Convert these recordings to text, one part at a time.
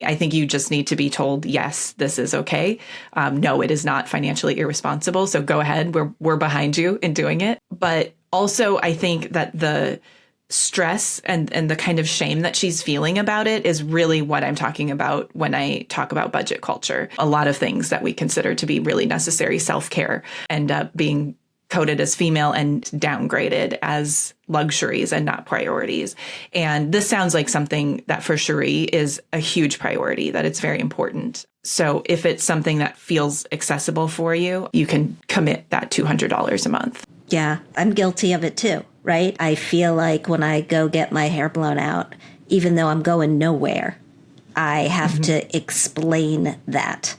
I think you just need to be told, yes, this is okay. No, it is not financially irresponsible. So go ahead. We're behind you in doing it. But also, I think that the stress and the kind of shame that she's feeling about it is really what I'm talking about when I talk about budget culture. A lot of things that we consider to be really necessary self-care end up being coded as female and downgraded as luxuries and not priorities. And this sounds like something that for Cherie is a huge priority, that it's very important. So if it's something that feels accessible for you, you can commit that $200 a month. Yeah, I'm guilty of it too, right? I feel like when I go get my hair blown out, even though I'm going nowhere, I have to explain that.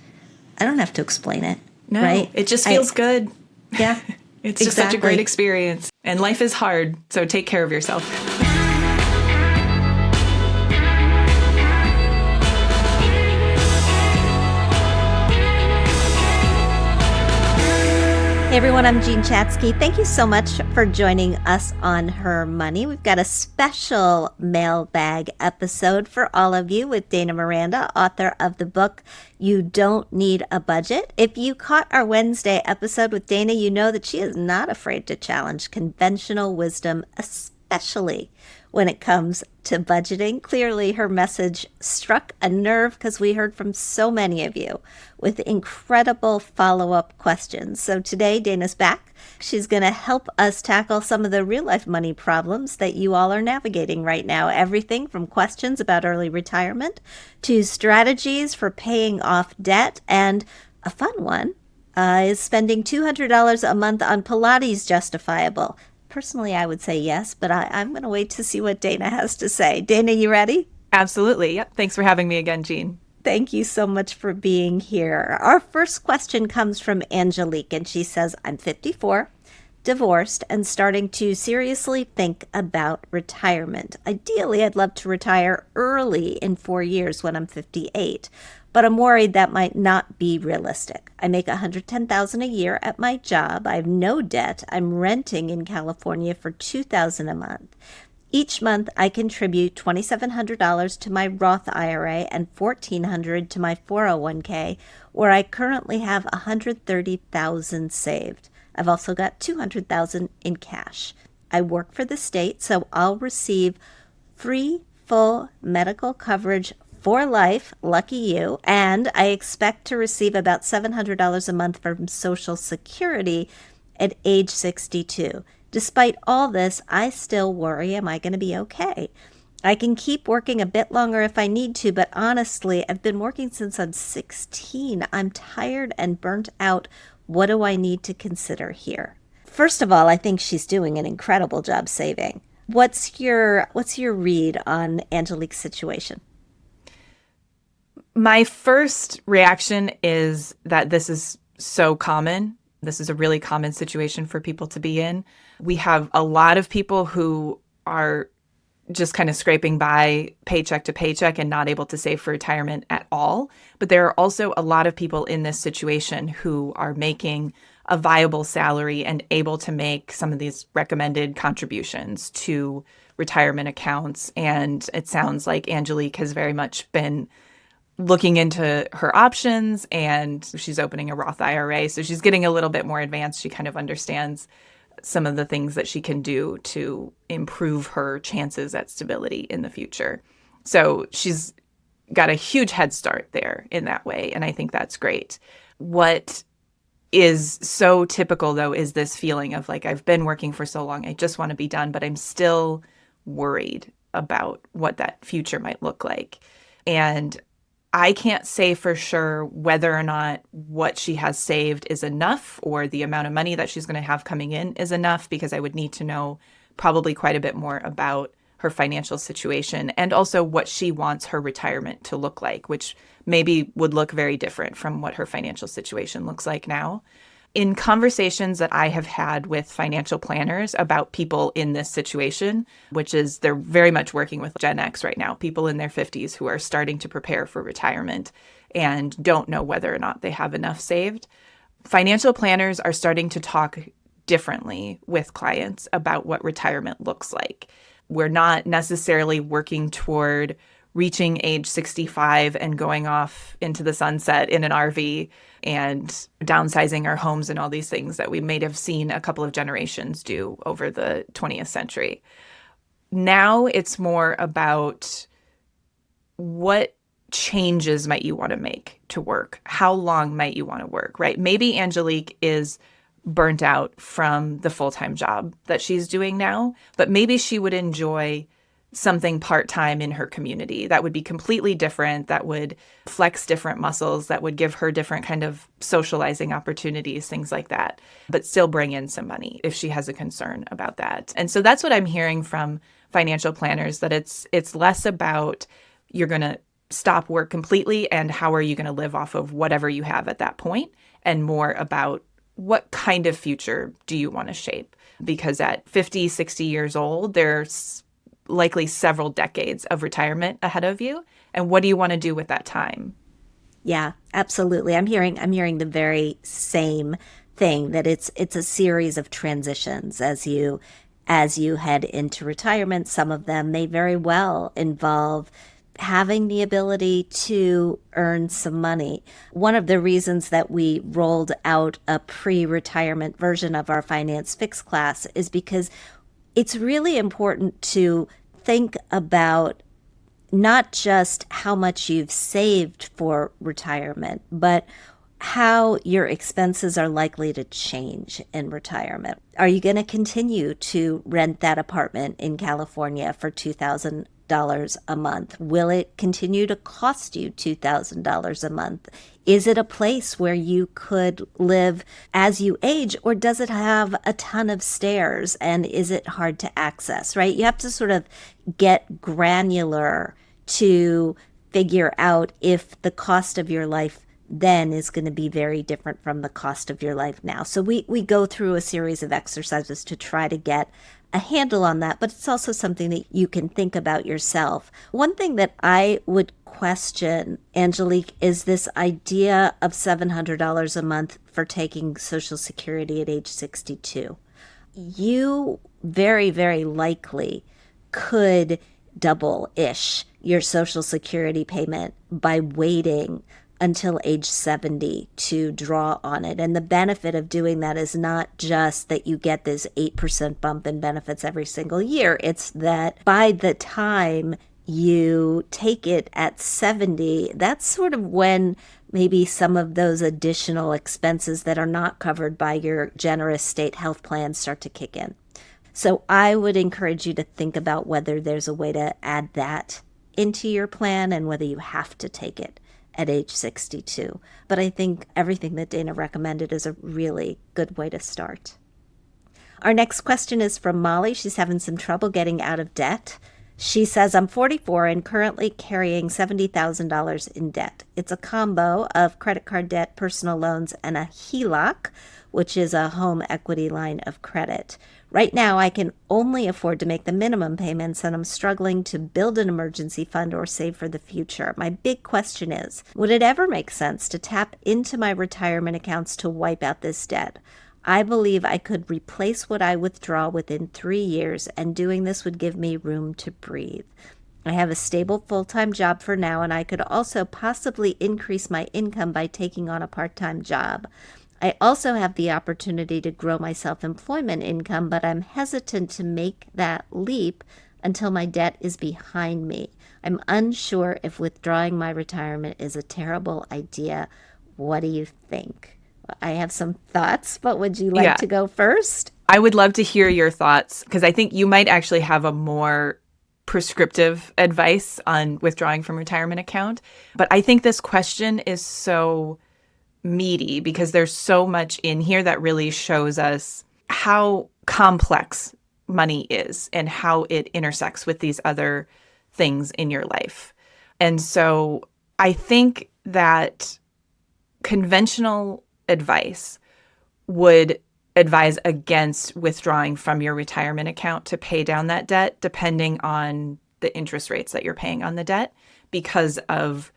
I don't have to explain it, no, right? It just feels good. Yeah. It's just such a great experience. And life is hard, so take care of yourself. Hey everyone, I'm Jean Chatzky. Thank you so much for joining us on Her Money. We've got a special mailbag episode for all of you with Dana Miranda, author of the book, You Don't Need a Budget. If you caught our Wednesday episode with Dana, you know that she is not afraid to challenge conventional wisdom, especially when it comes to budgeting. Clearly, her message struck a nerve because we heard from so many of you with incredible follow-up questions. So today, Dana's back. She's going to help us tackle some of the real-life money problems that you all are navigating right now. Everything from questions about early retirement to strategies for paying off debt. And a fun one is spending $200 a month on Pilates justifiable? Personally, I would say yes, but I'm going to wait to see what Dana has to say. Dana, you ready? Absolutely. Yep. Thanks for having me again, Jean. Thank you so much for being here. Our first question comes from Angelique, and she says, I'm 54, divorced, and starting to seriously think about retirement. Ideally, I'd love to retire early in 4 years when I'm 58. But I'm worried that might not be realistic. I make $110,000 a year at my job. I have no debt. I'm renting in California for $2,000 a month. Each month, I contribute $2,700 to my Roth IRA and $1,400 to my 401k, where I currently have $130,000 saved. I've also got $200,000 in cash. I work for the state, so I'll receive free full medical coverage for life, lucky you, and I expect to receive about $700 a month from Social Security at age 62. Despite all this, I still worry, am I going to be okay? I can keep working a bit longer if I need to, but honestly, I've been working since I'm 16. I'm tired and burnt out. What do I need to consider here? First of all, I think she's doing an incredible job saving. What's your read on Angelique's situation? My first reaction is that this is so common. This is a really common situation for people to be in. We have a lot of people who are just kind of scraping by paycheck to paycheck and not able to save for retirement at all. But there are also a lot of people in this situation who are making a viable salary and able to make some of these recommended contributions to retirement accounts. And it sounds like Angelique has very much been looking into her options, and she's opening a Roth IRA. So she's getting a little bit more advanced. She kind of understands some of the things that she can do to improve her chances at stability in the future. So she's got a huge head start there in that way. And I think that's great. What is so typical, though, is this feeling of like, I've been working for so long, I just want to be done, but I'm still worried about what that future might look like. And I can't say for sure whether or not what she has saved is enough or the amount of money that she's going to have coming in is enough, because I would need to know probably quite a bit more about her financial situation and also what she wants her retirement to look like, which maybe would look very different from what her financial situation looks like now. In conversations that I have had with financial planners about people in this situation, which is they're very much working with Gen X right now, people in their 50s who are starting to prepare for retirement and don't know whether or not they have enough saved. Financial planners are starting to talk differently with clients about what retirement looks like. We're not necessarily working toward reaching age 65 and going off into the sunset in an RV and downsizing our homes and all these things that we may have seen a couple of generations do over the 20th century. Now it's more about what changes might you want to make to work? How long might you want to work, right? Maybe Angelique is burnt out from the full-time job that she's doing now, but maybe she would enjoy something part-time in her community that would be completely different, that would flex different muscles, that would give her different kind of socializing opportunities, things like that, but still bring in some money if she has a concern about that. And so that's what I'm hearing from financial planners, that it's less about you're going to stop work completely and how are you going to live off of whatever you have at that point, and more about what kind of future do you want to shape? Because at 50, 60 years old, there's likely several decades of retirement ahead of you. And what do you want to do with that time? Yeah, absolutely. I'm hearing the very same thing, that it's a series of transitions as you head into retirement. Some of them may very well involve having the ability to earn some money. One of the reasons that we rolled out a pre-retirement version of our InvestingFixx class is because it's really important to think about not just how much you've saved for retirement, but how your expenses are likely to change in retirement. Are you going to continue to rent that apartment in California for $2,000 a month? Will it continue to cost you $2,000 a month? Is it a place where you could live as you age, or does it have a ton of stairs and is it hard to access, right? You have to sort of get granular to figure out if the cost of your life then is going to be very different from the cost of your life now. So we go through a series of exercises to try to get a handle on that, but it's also something that you can think about yourself. One thing that I would question, Angelique, is this idea of $700 a month for taking Social Security at age 62. You very, very likely could double-ish your Social Security payment by waiting until age 70 to draw on it. And the benefit of doing that is not just that you get this 8% bump in benefits every single year. It's that by the time you take it at 70, that's sort of when maybe some of those additional expenses that are not covered by your generous state health plan start to kick in. So I would encourage you to think about whether there's a way to add that into your plan and whether you have to take it at age 62. But I think everything that Dana recommended is a really good way to start. Our next question is from Molly. She's having some trouble getting out of debt. She says, I'm 44 and currently carrying $70,000 in debt. It's a combo of credit card debt, personal loans, and a HELOC, which is a home equity line of credit. Right now, I can only afford to make the minimum payments, and I'm struggling to build an emergency fund or save for the future. My big question is, would it ever make sense to tap into my retirement accounts to wipe out this debt? I believe I could replace what I withdraw within 3 years, and doing this would give me room to breathe. I have a stable full-time job for now, and I could also possibly increase my income by taking on a part-time job. I also have the opportunity to grow my self-employment income, but I'm hesitant to make that leap until my debt is behind me. I'm unsure if withdrawing my retirement is a terrible idea. What do you think? I have some thoughts, but would you like to go first? I would love to hear your thoughts, because I think you might actually have a more prescriptive advice on withdrawing from retirement account. But I think this question is so meaty because there's so much in here that really shows us how complex money is and how it intersects with these other things in your life. And so I think that conventional advice would advise against withdrawing from your retirement account to pay down that debt, depending on the interest rates that you're paying on the debt, because of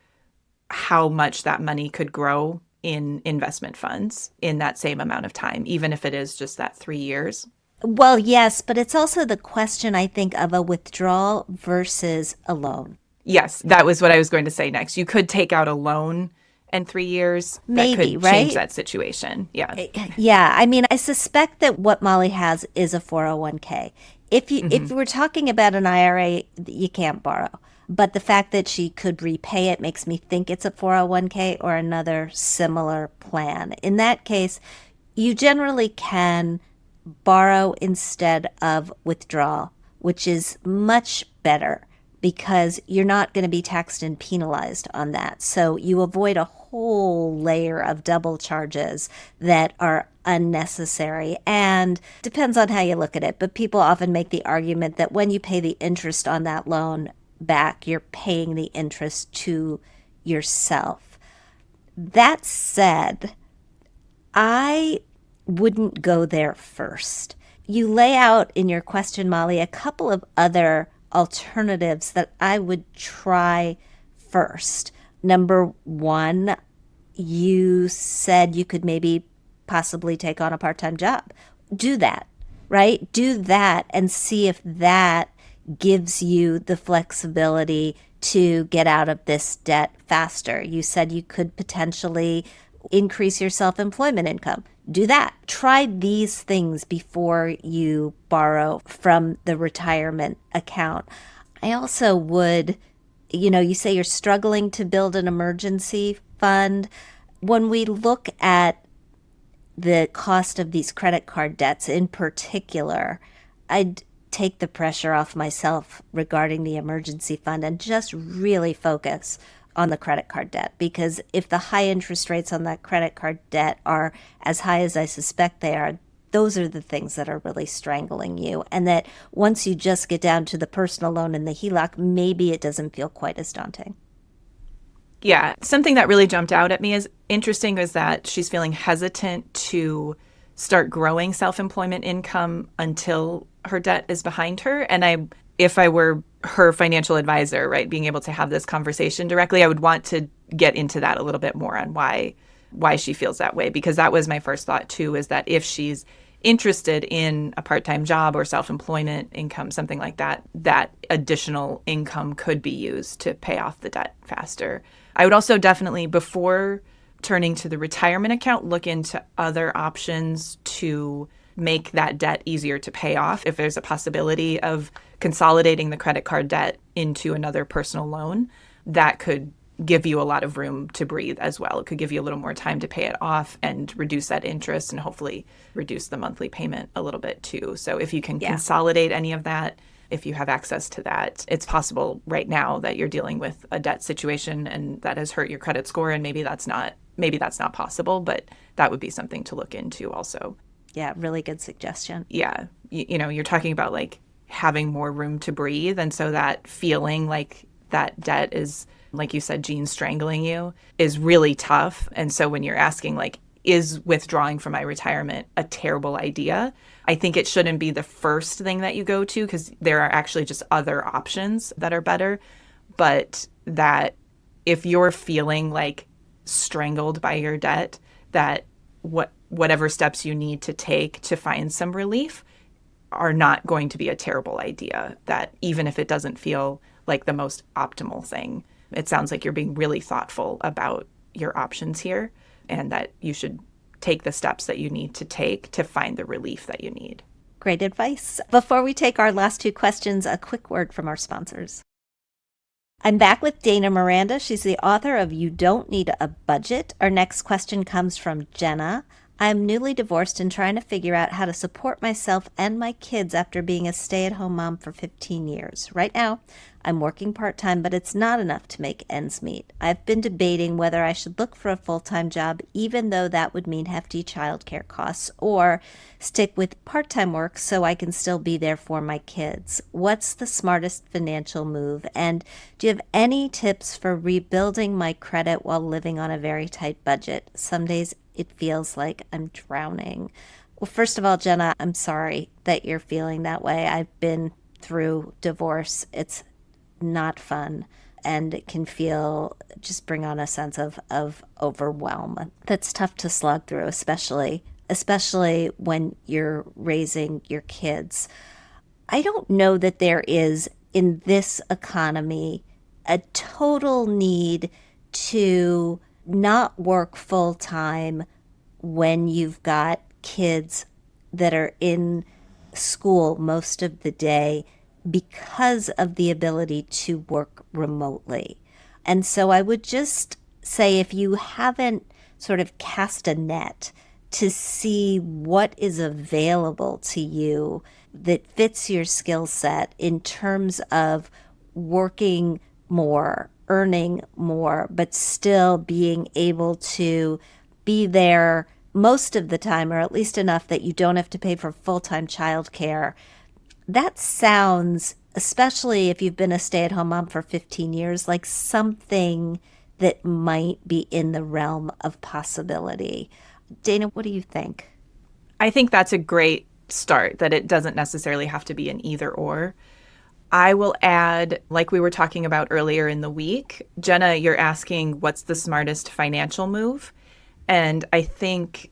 how much that money could grow in investment funds in that same amount of time, even if it is just that 3 years. Well, yes, but it's also the question, I think, of a withdrawal versus a loan. Yes, that was what I was going to say next. You could take out a loan in 3 years that Maybe, could change right? that situation. Yeah. Yeah, I mean, I suspect that what Molly has is a 401k. If we're talking about an IRA, you can't borrow. But the fact that she could repay it makes me think it's a 401k or another similar plan. In that case, you generally can borrow instead of withdraw, which is much better because you're not going to be taxed and penalized on that. So you avoid a whole layer of double charges that are unnecessary. And depends on how you look at it, but people often make the argument that when you pay the interest on that loan back, you're paying the interest to yourself. That said, I wouldn't go there first. You lay out in your question, Molly, a couple of other alternatives that I would try first. Number one, you said you could maybe possibly take on a part time job. Do that, right? Do that and see if that gives you the flexibility to get out of this debt faster. You said you could potentially increase your self employment income. Do that. Try these things before you borrow from the retirement account. I also would, you say you're struggling to build an emergency fund. When we look at the cost of these credit card debts in particular, I'd take the pressure off myself regarding the emergency fund and just really focus on the credit card debt. Because if the high interest rates on that credit card debt are as high as I suspect they are, those are the things that are really strangling you. And that once you just get down to the personal loan and the HELOC, maybe it doesn't feel quite as daunting. Yeah. Something that really jumped out at me as interesting was that she's feeling hesitant to start growing self-employment income until her debt is behind her. And if I were her financial advisor, right, being able to have this conversation directly, I would want to get into that a little bit more on why she feels that way. Because that was my first thought too, is that if she's interested in a part-time job or self-employment income, something like that, that additional income could be used to pay off the debt faster. I would also definitely, before turning to the retirement account, look into other options to make that debt easier to pay off. If there's a possibility of consolidating the credit card debt into another personal loan, that could give you a lot of room to breathe as well. It could give you a little more time to pay it off and reduce that interest and hopefully reduce the monthly payment a little bit too. So if you can consolidate any of that, if you have access to that, it's possible right now that you're dealing with a debt situation and that has hurt your credit score, and maybe that's not possible, but that would be something to look into also. Yeah, really good suggestion. Yeah. You're talking about like having more room to breathe. And so that feeling like that debt is, like you said, Jean, strangling you is really tough. And so when you're asking like, is withdrawing from my retirement a terrible idea? I think it shouldn't be the first thing that you go to, because there are actually just other options that are better. But that if you're feeling like strangled by your debt, that whatever steps you need to take to find some relief are not going to be a terrible idea. That even if it doesn't feel like the most optimal thing, it sounds like you're being really thoughtful about your options here, and that you should take the steps that you need to take to find the relief that you need. Great advice. Before we take our last two questions, a quick word from our sponsors. I'm back with Dana Miranda. She's the author of You Don't Need a Budget. Our next question comes from Jenna. I'm newly divorced and trying to figure out how to support myself and my kids after being a stay-at-home mom for 15 years. Right now, I'm working part-time, but it's not enough to make ends meet. I've been debating whether I should look for a full-time job, even though that would mean hefty childcare costs, or stick with part-time work so I can still be there for my kids. What's the smartest financial move? And do you have any tips for rebuilding my credit while living on a very tight budget? Some days it feels like I'm drowning. Well, first of all, Jenna, I'm sorry that you're feeling that way. I've been through divorce. It's not fun, and it can just bring on a sense of overwhelm. That's tough to slog through, especially when you're raising your kids. I don't know that there is, in this economy, a total need to not work full time when you've got kids that are in school most of the day because of the ability to work remotely. And so I would just say, if you haven't sort of cast a net to see what is available to you that fits your skill set in terms of working more, earning more, but still being able to be there most of the time, or at least enough that you don't have to pay for full-time childcare. That sounds, especially if you've been a stay-at-home mom for 15 years, like something that might be in the realm of possibility. Dana, what do you think? I think that's a great start, that it doesn't necessarily have to be an either or. I will add, like we were talking about earlier in the week, Jenna, you're asking what's the smartest financial move? And I think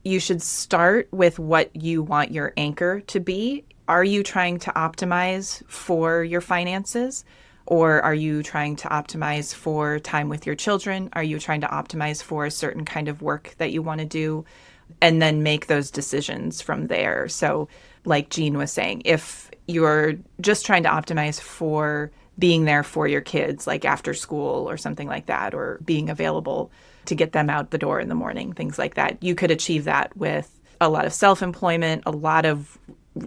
you should start with what you want your anchor to be. Are you trying to optimize for your finances? Or are you trying to optimize for time with your children? Are you trying to optimize for a certain kind of work that you want to do? And then make those decisions from there. So, like Jean was saying, if you're just trying to optimize for being there for your kids, like after school or something like that, or being available to get them out the door in the morning, things like that, you could achieve that with a lot of self-employment, a lot of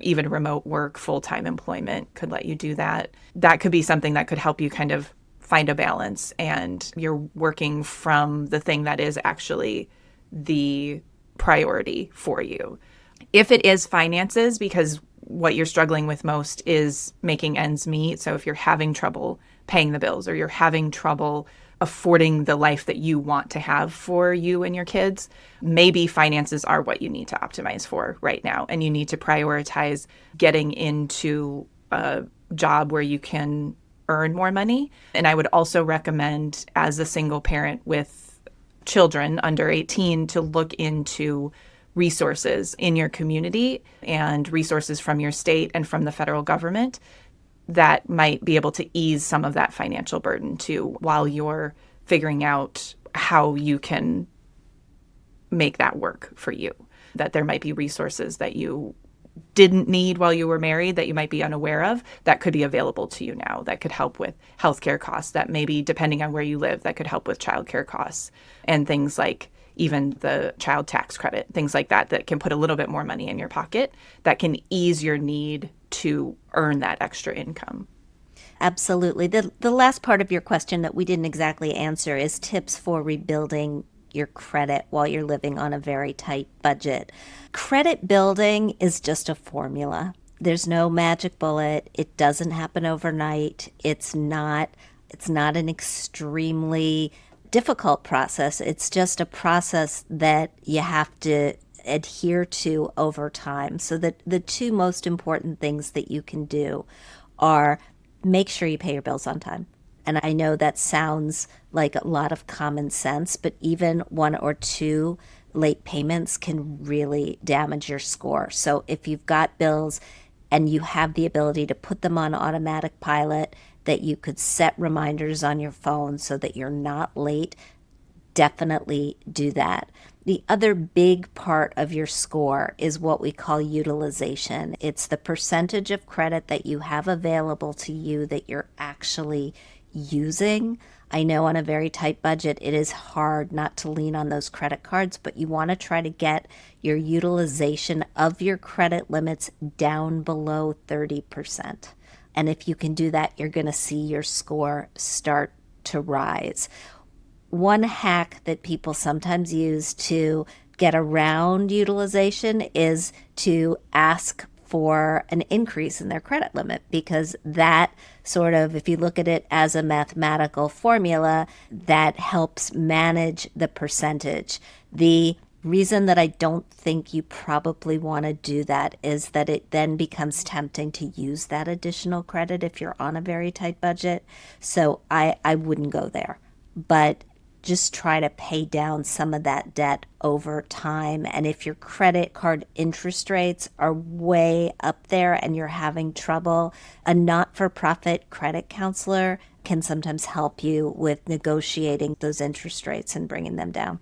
even remote work, full-time employment could let you do that. That could be something that could help you kind of find a balance, and you're working from the thing that is actually the priority for you. If it is finances, because what you're struggling with most is making ends meet. So if you're having trouble paying the bills, or you're having trouble affording the life that you want to have for you and your kids, maybe finances are what you need to optimize for right now. And you need to prioritize getting into a job where you can earn more money. And I would also recommend, as a single parent with children under 18, to look into resources in your community and resources from your state and from the federal government that might be able to ease some of that financial burden too, while you're figuring out how you can make that work for you. That there might be resources that you didn't need while you were married that you might be unaware of that could be available to you now, that could help with healthcare costs, that maybe, depending on where you live, that could help with childcare costs, and things like even the child tax credit, things like that, that can put a little bit more money in your pocket, that can ease your need to earn that extra income. Absolutely. The last part of your question that we didn't exactly answer is tips for rebuilding your credit while you're living on a very tight budget. Credit building is just a formula. There's no magic bullet. It doesn't happen overnight. It's not an extremely difficult process. It's just a process that you have to adhere to over time. So that the two most important things that you can do are make sure you pay your bills on time. And I know that sounds like a lot of common sense, but even one or two late payments can really damage your score. So if you've got bills and you have the ability to put them on automatic pilot, that you could set reminders on your phone so that you're not late, definitely do that. The other big part of your score is what we call utilization. It's the percentage of credit that you have available to you that you're actually using. I know on a very tight budget, it is hard not to lean on those credit cards, but you want to try to get your utilization of your credit limits down below 30%. And if you can do that, you're going to see your score start to rise. One hack that people sometimes use to get around utilization is to ask for an increase in their credit limit, because that sort of, if you look at it as a mathematical formula, that helps manage the percentage. The reason that I don't think you probably want to do that is that it then becomes tempting to use that additional credit if you're on a very tight budget. So I wouldn't go there. But just try to pay down some of that debt over time. And if your credit card interest rates are way up there and you're having trouble, a not-for-profit credit counselor can sometimes help you with negotiating those interest rates and bringing them down.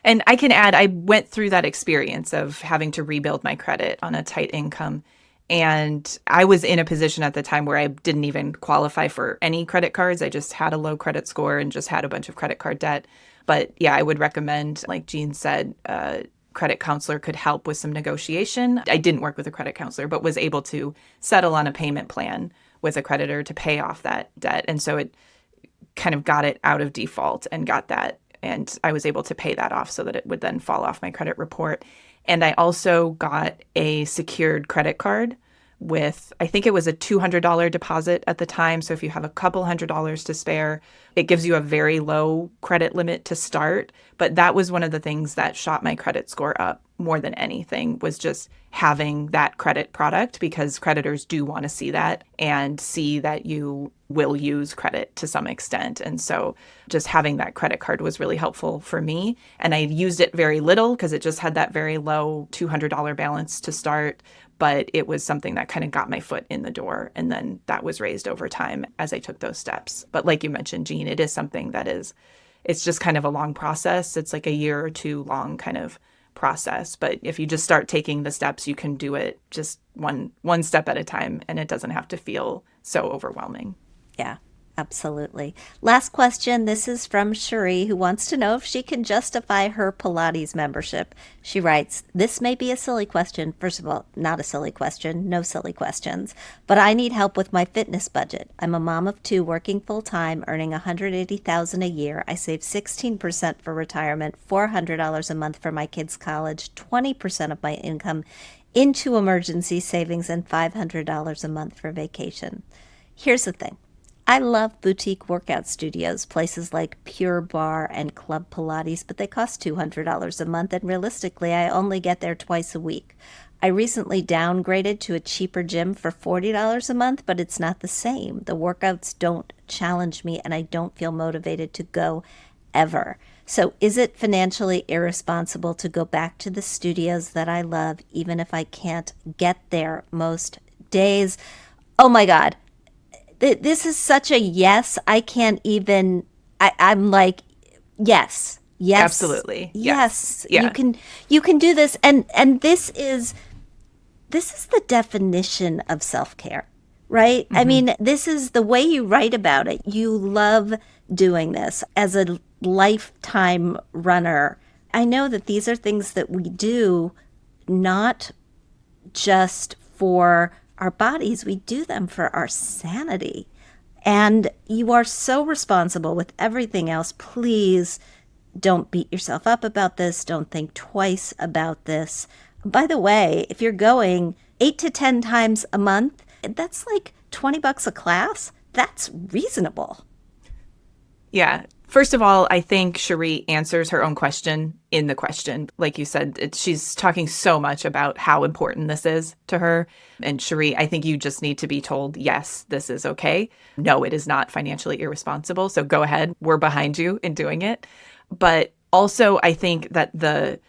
And I can add, I went through that experience of having to rebuild my credit on a tight income. And I was in a position at the time where I didn't even qualify for any credit cards. I just had a low credit score and just had a bunch of credit card debt. But yeah, I would recommend, like Jean said, a credit counselor could help with some negotiation. I didn't work with a credit counselor, but was able to settle on a payment plan with a creditor to pay off that debt. And so it kind of got it out of default and got that. And I was able to pay that off so that it would then fall off my credit report. And I also got a secured credit card with, I think it was a $200 deposit at the time. So if you have a couple $100s to spare, it gives you a very low credit limit to start. But that was one of the things that shot my credit score up more than anything, was just having that credit product, because creditors do want to see that and see that you will use credit to some extent. And so just having that credit card was really helpful for me. And I used it very little because it just had that very low $200 balance to start. But it was something that kind of got my foot in the door. And then that was raised over time as I took those steps. But like you mentioned, Jean, it is something that it's just kind of a long process. It's like a year or two long kind of process. But if you just start taking the steps, you can do it just one step at a time, and it doesn't have to feel so overwhelming. Yeah, absolutely. Last question. This is from Cherie, who wants to know if she can justify her Pilates membership. She writes, "This may be a silly question. First of all, not a silly question. No silly questions. But I need help with my fitness budget. I'm a mom of two working full-time, earning $180,000 a year. I save 16% for retirement, $400 a month for my kids' college, 20% of my income into emergency savings, and $500 a month for vacation. Here's the thing. I love boutique workout studios, places like Pure Barre and Club Pilates, but they cost $200 a month, and realistically, I only get there twice a week. I recently downgraded to a cheaper gym for $40 a month, but it's not the same. The workouts don't challenge me, and I don't feel motivated to go ever. So is it financially irresponsible to go back to the studios that I love, even if I can't get there most days?" Oh my God. This is such a yes. I can't even, I'm like, yes, Absolutely. yes. Yeah. You can do this. And this is the definition of self-care, right? Mm-hmm. I mean, this is the way you write about it. You love doing this as a lifetime runner. I know that these are things that we do not just for our bodies, we do them for our sanity. And you are so responsible with everything else. Please don't beat yourself up about this. Don't think twice about this. By the way, if you're going 8 to 10 times a month, that's like $20 a class. That's reasonable. Yeah. First of all, I think Cherie answers her own question in the question. Like you said, she's talking so much about how important this is to her. And Cherie, I think you just need to be told, yes, this is okay. No, it is not financially irresponsible. So go ahead. We're behind you in doing it. But also, I think that the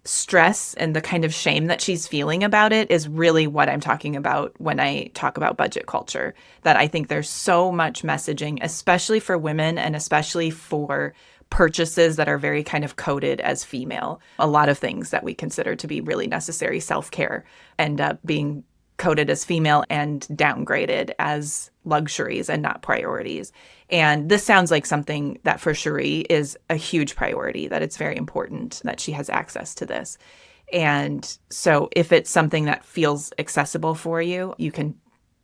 stress and the kind of shame that she's feeling about it is really what I'm talking about when I talk about budget culture. That I think there's so much messaging, especially for women and especially for purchases that are very kind of coded as female. A lot of things that we consider to be really necessary self-care end up being coded as female and downgraded as luxuries and not priorities. And this sounds like something that for Cherie is a huge priority, that it's very important that she has access to this. And so if it's something that feels accessible for you, you can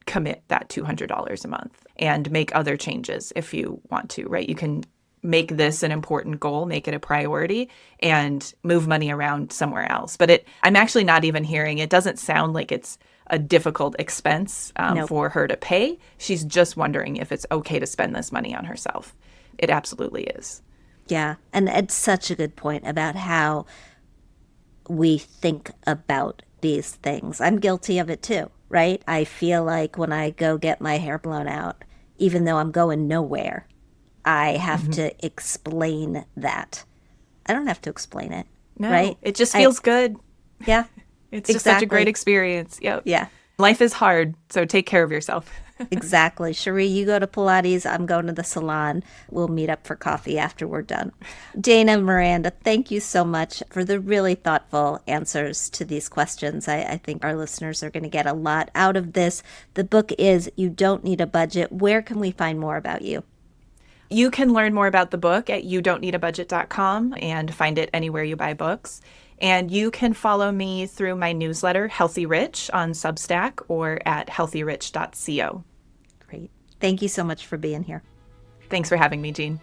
commit that $200 a month and make other changes if you want to, right? You can make this an important goal, make it a priority, and move money around somewhere else. But I'm actually not even hearing, it doesn't sound like it's a difficult expense for her to pay. She's just wondering if it's okay to spend this money on herself. It absolutely is. Yeah. And it's such a good point about how we think about these things. I'm guilty of it too, right? I feel like when I go get my hair blown out, even though I'm going nowhere, I have to explain that. I don't have to explain it. No, right? It just feels good. Yeah. It's just such a great experience. Yep. Yeah. Life is hard, so take care of yourself. Exactly. Cherie, you go to Pilates, I'm going to the salon. We'll meet up for coffee after we're done. Dana Miranda, thank you so much for the really thoughtful answers to these questions. I think our listeners are going to get a lot out of this. The book is You Don't Need a Budget. Where can we find more about you? You can learn more about the book at youdon'tneedabudget.com and find it anywhere you buy books. And you can follow me through my newsletter, Healthy Rich, on Substack or at healthyrich.co. Great. Thank you so much for being here. Thanks for having me, Jean.